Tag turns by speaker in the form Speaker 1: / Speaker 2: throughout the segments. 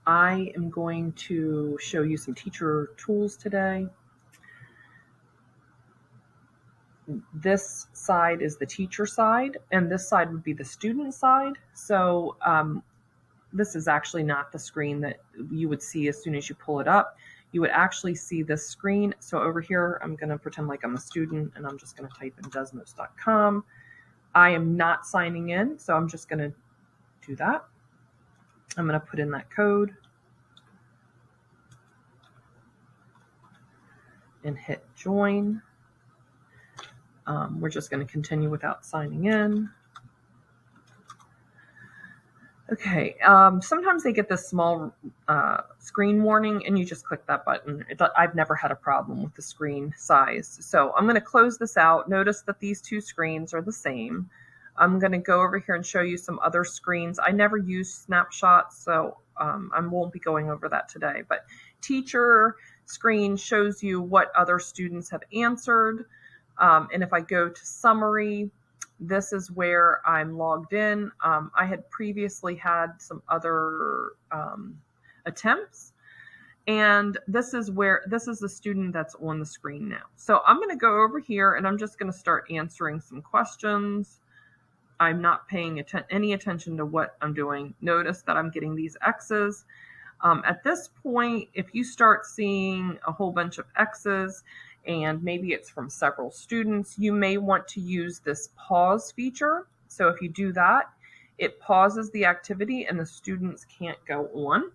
Speaker 1: I am going to show you some teacher tools today. This side is the teacher side, and this side would be the student side. So this is actually not the screen that you would see as soon as you pull it up. You would actually see this screen. So over here, I'm going to pretend like I'm a student, and I'm just going to type in DESMOS.com. I am not signing in, so I'm just going to do that. I'm going to put in that code and hit join. We're just going to continue without signing in. Okay, sometimes they get this small screen warning and you just click that button. I've never had a problem with the screen size. So I'm going to close this out. Notice that these two screens are the same. I'm going to go over here and show you some other screens. I never use snapshots, so I won't be going over that today. But teacher screen shows you what other students have answered. And if I go to summary, this is where I'm logged in. I had previously had some other attempts, and this is the student that's on the screen now. So I'm going to go over here and I'm just going to start answering some questions. I'm not paying any attention to what I'm doing. Notice that I'm getting these X's. At this point, if you start seeing a whole bunch of X's, and maybe it's from several students, you may want to use this pause feature. So if you do that, it pauses the activity and the students can't go on.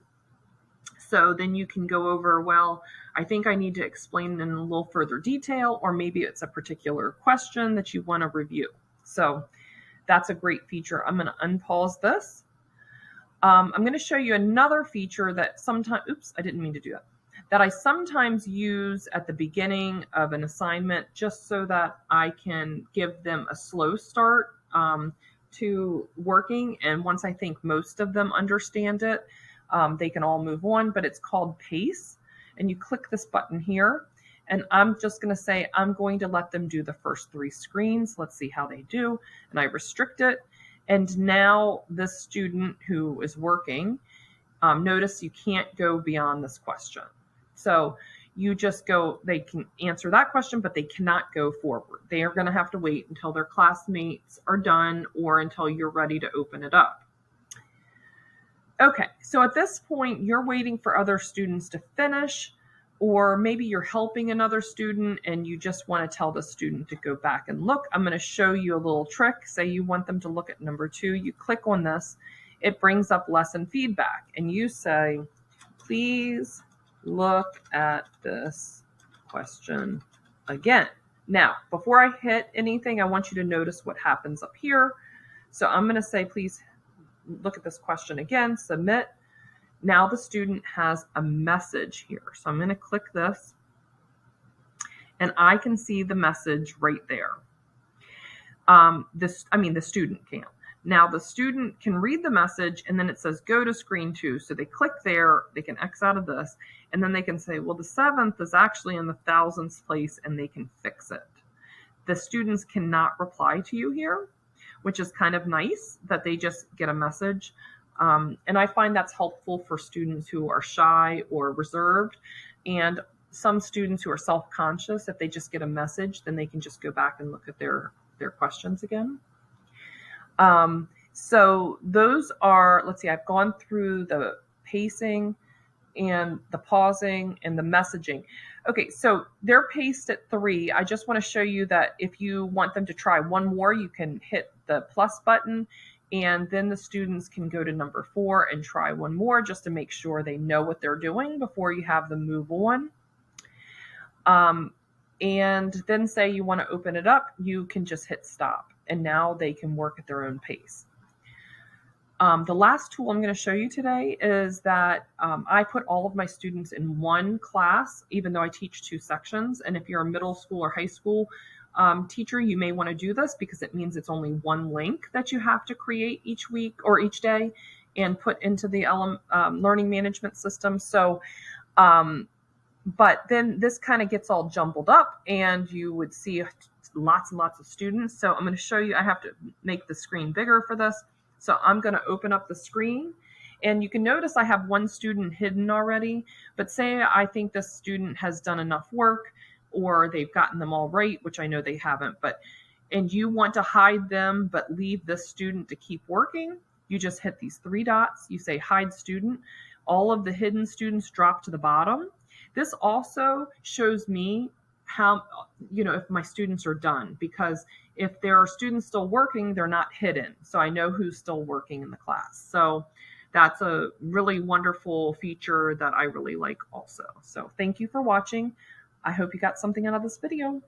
Speaker 1: So then you can go over, well, I think I need to explain in a little further detail, or maybe it's a particular question that you want to review. So that's a great feature. I'm going to unpause this. I'm going to show you another feature that sometimes, oops, I didn't mean to do that I sometimes use at the beginning of an assignment just so that I can give them a slow start to working. And once I think most of them understand it, they can all move on, but it's called PACE. And you click this button here, and I'm just going to say, I'm going to let them do the first 3 screens. Let's see how they do. And I restrict it. And now this student who is working, notice you can't go beyond this question. So you just go, they can answer that question, but they cannot go forward. They are going to have to wait until their classmates are done or until you're ready to open it up. Okay, so at this point, you're waiting for other students to finish, or maybe you're helping another student and you just want to tell the student to go back and look. I'm going to show you a little trick. Say you want them to look at number 2. You click on this. It brings up lesson feedback, and you say, please look at this question again. Now, before I hit anything, I want you to notice what happens up here. So I'm going to say, please look at this question again, submit. Now the student has a message here. So I'm going to click this, and I can see the message right there. The student can. Now the student can read the message, and then it says go to screen 2. So they click there, they can X out of this, and then they can say, well, the 7th is actually in the thousandths place, and they can fix it. The students cannot reply to you here, which is kind of nice that they just get a message. And I find that's helpful for students who are shy or reserved, and some students who are self-conscious. If they just get a message, then they can just go back and look at their questions again. So those are, let's see, I've gone through the pacing and the pausing and the messaging. Okay, so they're paced at 3. I just want to show you that if you want them to try one more, you can hit the plus button, and then the students can go to number 4 and try one more just to make sure they know what they're doing before you have them move on. And then say you want to open it up, you can just hit stop, and now they can work at their own pace. The last tool I'm going to show you today is that I put all of my students in one class, even though I teach 2 sections. And if you're a middle school or high school teacher, you may want to do this because it means it's only one link that you have to create each week or each day and put into the learning management system. So, but then this kind of gets all jumbled up, and you would see lots and lots of students. So I'm going to show you, I have to make the screen bigger for this. So I'm going to open up the screen, And you can notice I have one student hidden already, but say I think this student has done enough work or they've gotten them all right, which I know they haven't, and you want to hide them but leave this student to keep working, you just hit these three dots, you say hide student, all of the hidden students drop to the bottom. This also shows me how, if my students are done, because if there are students still working, they're not hidden. So I know who's still working in the class. So that's a really wonderful feature that I really like also. So thank you for watching. I hope you got something out of this video.